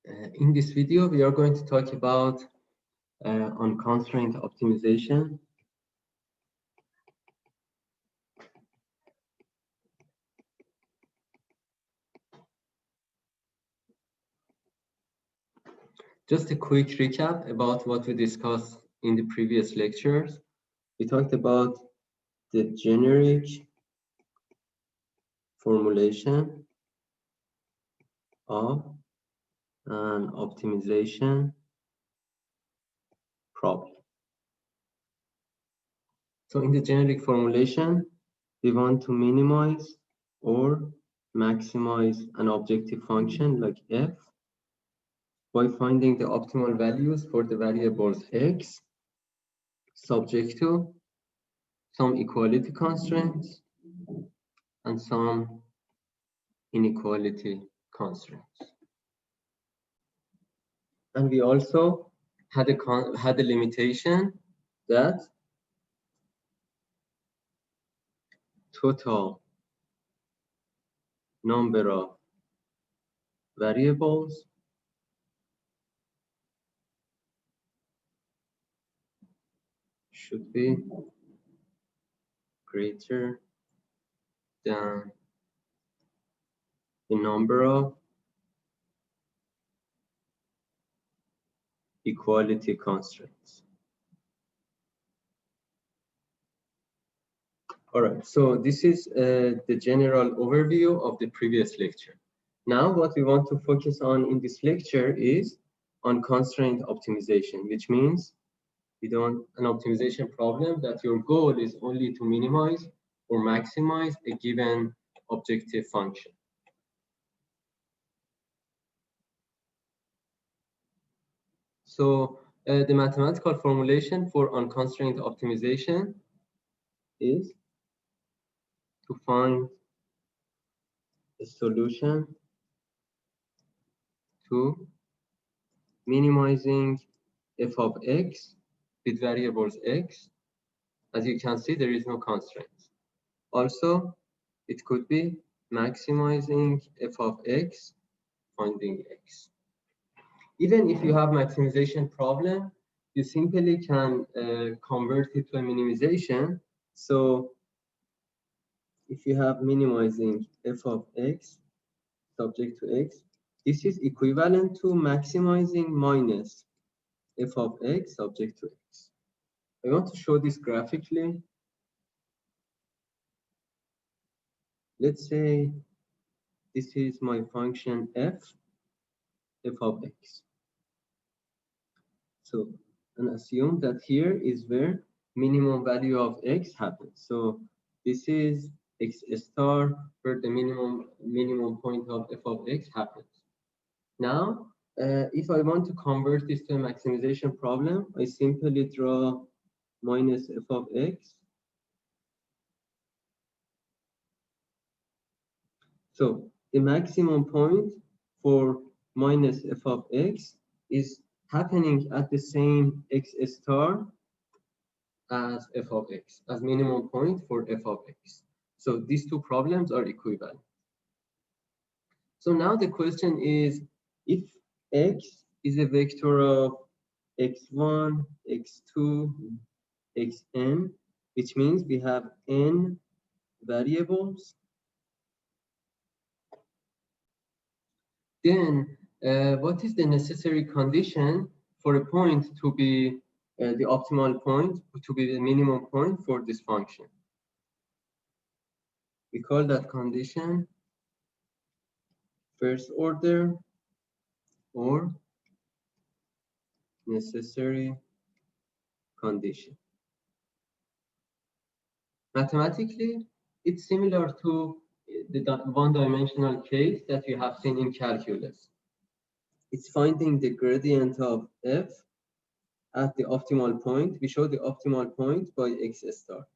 In this video, we are going to talk about unconstrained optimization. Just a quick recap about what we discussed in the previous lectures. We talked about the generic formulation of an optimization problem. So in the generic formulation, we want to minimize or maximize an objective function like f by finding the optimal values for the variables x subject to some equality constraints and some inequality constraints. And we also had a limitation that total number of variables should be greater than the number of equality constraints. All right, so this is the general overview of the previous lecture. Now what we want to focus on in this lecture is unconstrained optimization, which means we don't an optimization problem that your goal is only to minimize or maximize a given objective function. So the mathematical formulation for unconstrained optimization is to find a solution to minimizing f of x with variables x. As you can see, there is no constraints. Also, it could be maximizing f of x, finding x. Even if you have maximization problem, you simply can convert it to a minimization. So if you have minimizing f of x subject to x, this is equivalent to maximizing minus f of x subject to x. I want to show this graphically. Let's say this is my function f of x. So, and assume that here is where minimum value of x happens. So this is x star where the minimum point of f of x happens. Now, if I want to convert this to a maximization problem, I simply draw minus f of x. So the maximum point for minus f of x is happening at the same x star as f of x, as minimum point for f of x. So these two problems are equivalent. So now the question is, if x is a vector of x1, x2, xn, which means we have n variables, then what is the necessary condition for a point to be the optimal point, to be the minimum point for this function? We call that condition first order or necessary condition. Mathematically, it's similar to the one-dimensional case that you have seen in calculus. It's finding the gradient of f at the optimal point. We show the optimal point by x star.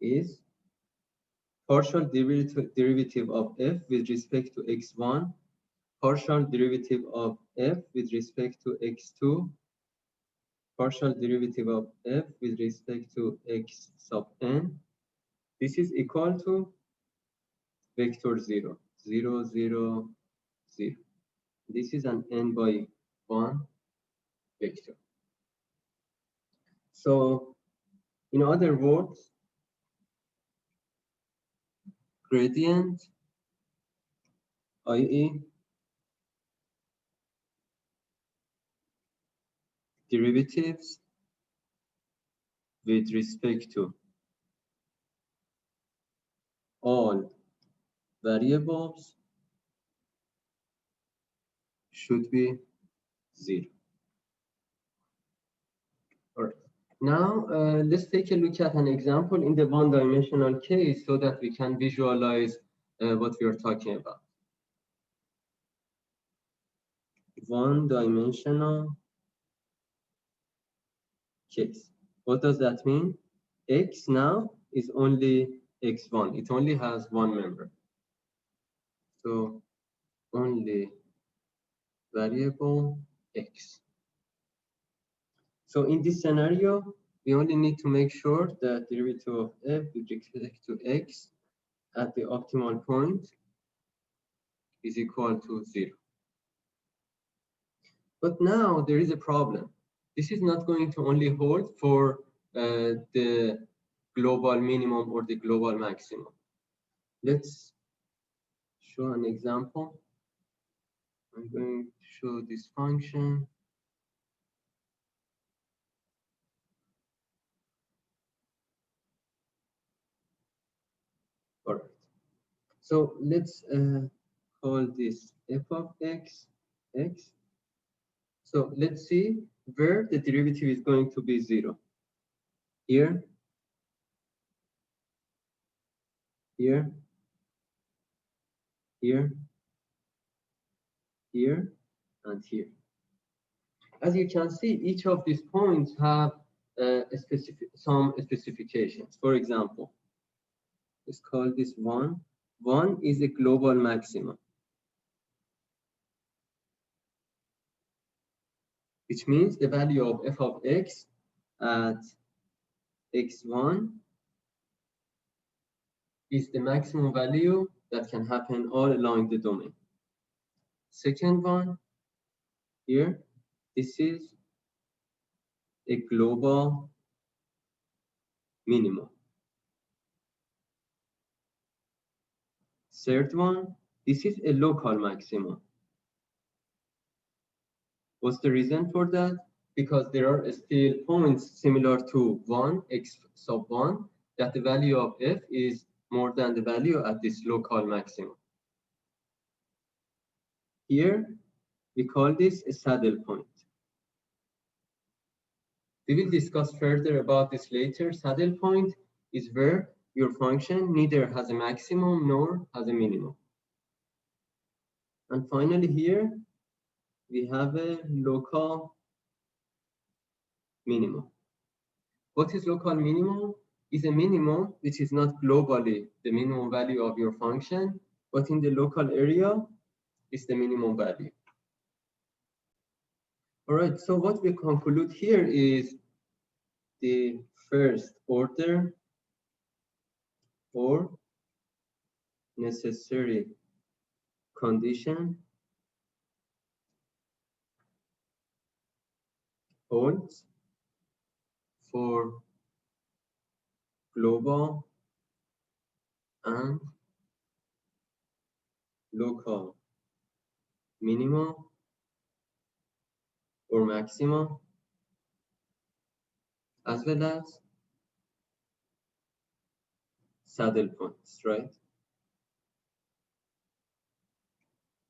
Is partial derivative of f with respect to x1, partial derivative of f with respect to x2, partial derivative of f with respect to x sub n. This is equal to vector 0, 0, 0, 0. This is an n by 1 vector. So in other words, gradient, i.e. derivatives with respect to all variables should be 0. All right. Now, let's take a look at an example in the one-dimensional case so that we can visualize what we are talking about. One-dimensional case. What does that mean? X now is only x1. It only has one member. So only variable x. So in this scenario, we only need to make sure that derivative of f with respect to x at the optimal point is equal to 0. But now there is a problem. This is not going to only hold for the global minimum or the global maximum. Let's show an example. I'm going to show this function. All right. So let's call this f of x, x. So let's see where the derivative is going to be 0. Here, here, here, here, and here. As you can see, each of these points have some specifications. For example, let's call this 1. 1 is a global maximum, which means the value of f of x at x1 is the maximum value that can happen all along the domain. Second one, here, this is a global minimum. Third one, this is a local maximum. What's the reason for that? Because there are still points similar to 1, x sub 1, that the value of f is more than the value at this local maximum. Here, we call this a saddle point. We will discuss further about this later. Saddle point is where your function neither has a maximum nor has a minimum. And finally here, we have a local minimum. What is local minimum? Is a minimum which is not globally the minimum value of your function, but in the local area is the minimum value. All right, so what we conclude here is the first order or necessary condition holds for global and local minimum or maximum, as well as saddle points, right?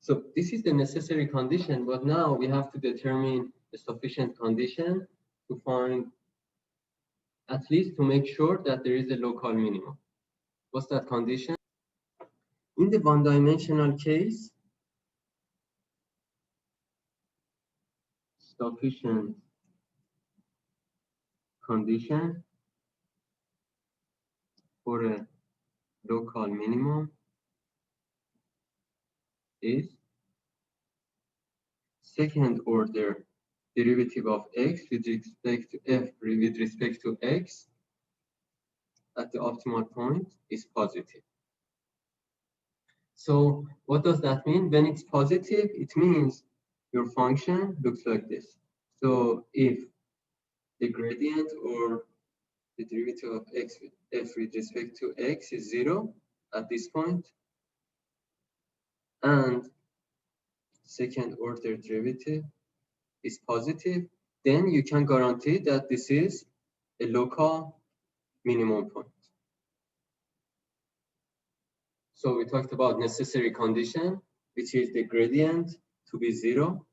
So this is the necessary condition, but now we have to determine the sufficient condition to find, at least to make sure that there is a local minimum. What's that condition? In the one-dimensional case, sufficient condition for a local minimum is second order derivative of x with respect to f with respect to x at the optimal point is positive. So what does that mean? When it's positive, it means your function looks like this. So if the gradient or the derivative of x with f with respect to x is 0 at this point, and second order derivative is positive, then you can guarantee that this is a local minimum point. So we talked about necessary condition, which is the gradient to be 0,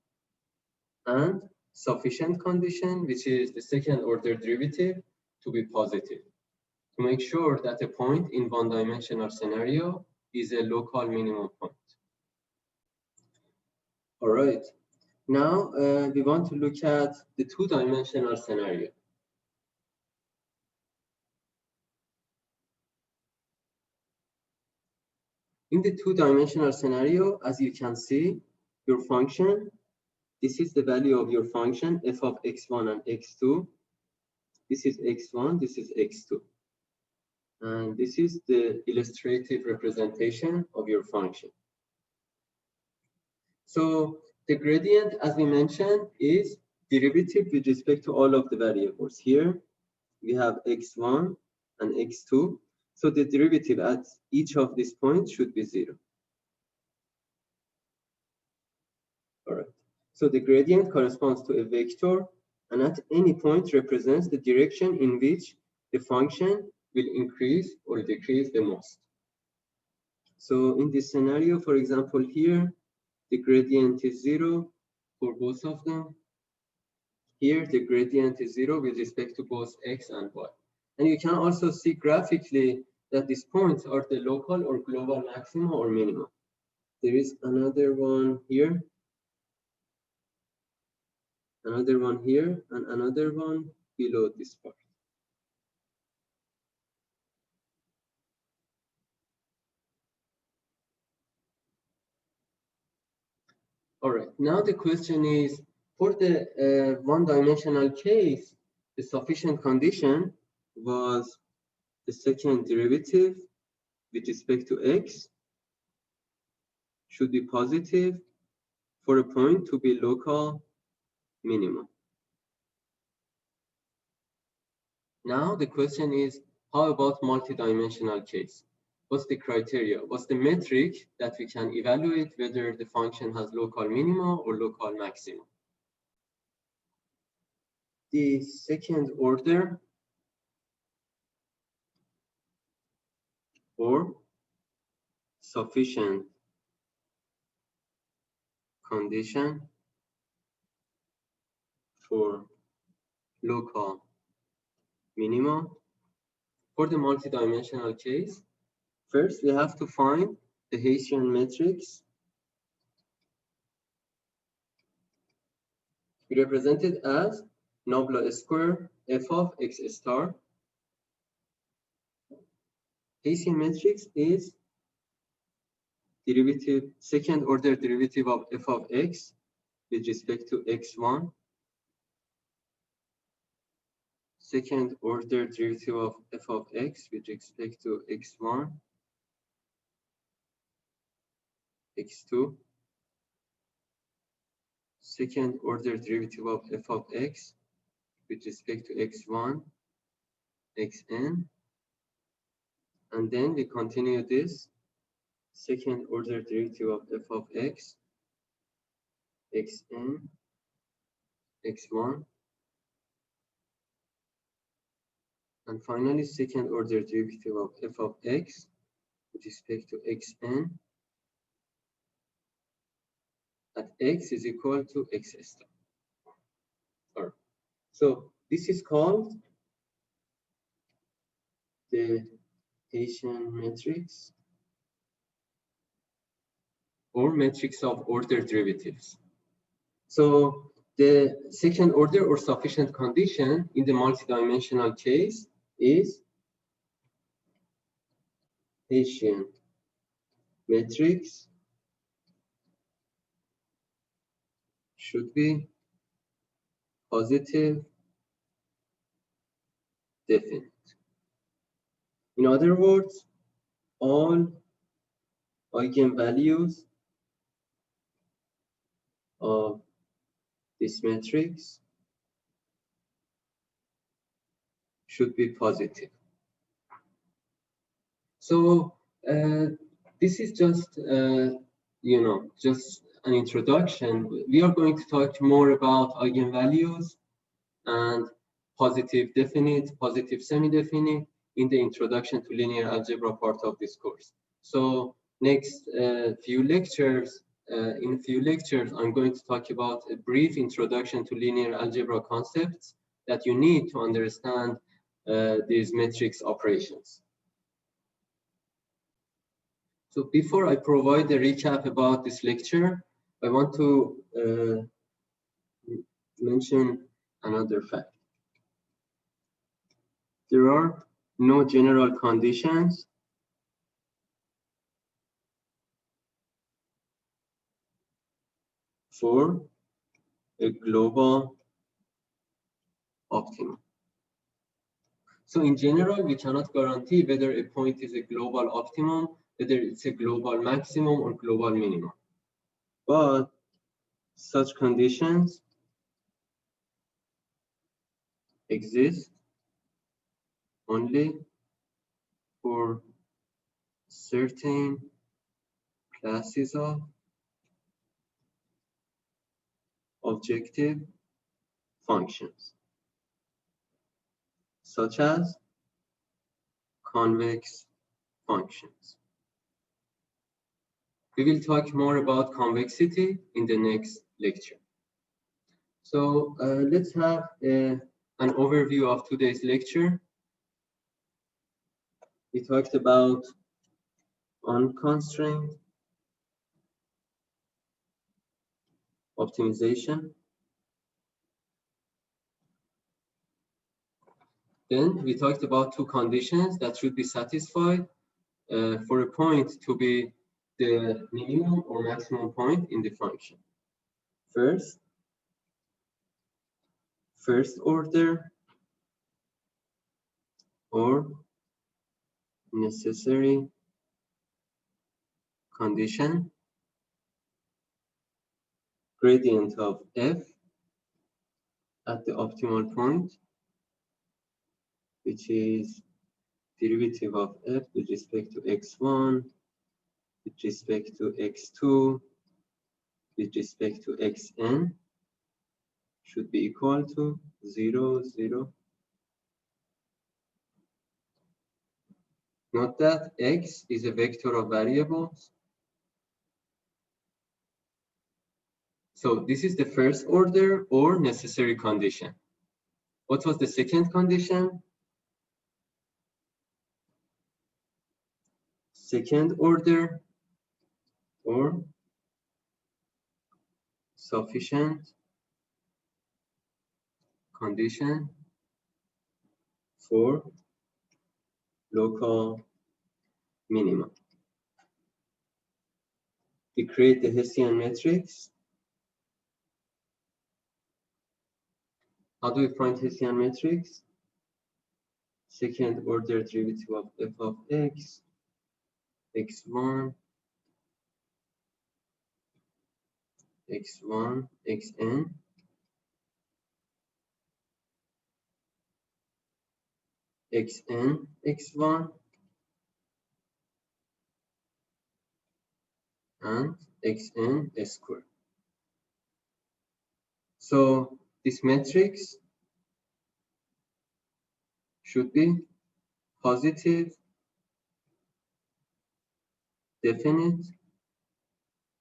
and sufficient condition, which is the second order derivative to be positive, to make sure that a point in one-dimensional scenario is a local minimum point. All right. Now we want to look at the two-dimensional scenario. In the two-dimensional scenario, as you can see, your function, this is the value of your function, f of x1 and x2. This is x1, this is x2. And this is the illustrative representation of your function. So the gradient, as we mentioned, is derivative with respect to all of the variables. Here we have x1 and x2. So the derivative at each of these points should be 0. All right. So the gradient corresponds to a vector, and at any point represents the direction in which the function will increase or decrease the most. So in this scenario, for example, here, the gradient is 0 for both of them. Here, the gradient is 0 with respect to both x and y. And you can also see graphically that these points are the local or global maximum or minimum. There is another one here, another one here, and another one below this part. All right, now the question is, for the one-dimensional case, the sufficient condition was the second derivative with respect to x should be positive for a point to be local minimum. Now the question is, how about multidimensional case? What's the criteria? What's the metric that we can evaluate whether the function has local minimum or local maximum? The second order or sufficient condition for local minimum. For the multidimensional case, first we have to find the Hessian matrix. We represent it as nabla square f of x star. Hessian matrix is derivative, second order derivative of f of x with respect to x1, second order derivative of f of x with respect to x1, x2, second order derivative of f of x with respect to x1, xn, and then we continue this second order derivative of f of x, xn, x1, and finally second order derivative of f of x with respect to xn at x is equal to x star. All right. So this is called the Hessian matrix or matrix of order derivatives. So the second order or sufficient condition in the multidimensional case is Hessian matrix should be positive, definite. In other words, all eigenvalues of this matrix should be positive. So this is just just an introduction. We are going to talk more about eigenvalues and positive definite, positive semi-definite in the introduction to linear algebra part of this course. So next few lectures, in a few lectures, I'm going to talk about a brief introduction to linear algebra concepts that you need to understand these matrix operations. So before I provide a recap about this lecture, I want to mention another fact. There are no general conditions for a global optimum. So in general, we cannot guarantee whether a point is a global optimum, whether it's a global maximum or global minimum. But such conditions exist only for certain classes of objective functions, such as convex functions. We will talk more about convexity in the next lecture. So let's have an overview of today's lecture. We talked about unconstrained optimization. Then we talked about two conditions that should be satisfied for a point to be the minimum or maximum point in the function. First order or necessary condition, gradient of f at the optimal point, which is derivative of f with respect to x1, with respect to x2, with respect to xn, should be equal to 0, 0. Note that x is a vector of variables. So this is the first order or necessary condition. What was the second condition? Second order or sufficient condition for local minimum. We create the Hessian matrix. How do we find Hessian matrix? Second order derivative of f of x, x1, x1, xn, xn, x1, and xn squared. So this matrix should be positive, definite,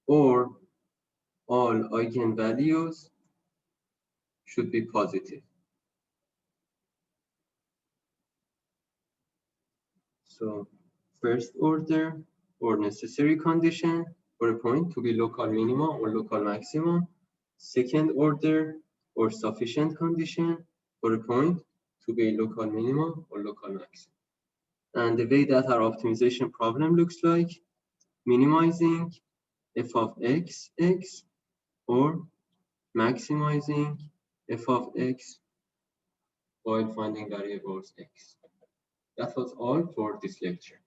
or all eigenvalues should be positive. So first order or necessary condition for a point to be local minimum or local maximum. Second order or sufficient condition for a point to be local minimum or local maximum. And the way that our optimization problem looks like, minimizing f of x, x, or maximizing f of x while finding variables x. That was all for this lecture.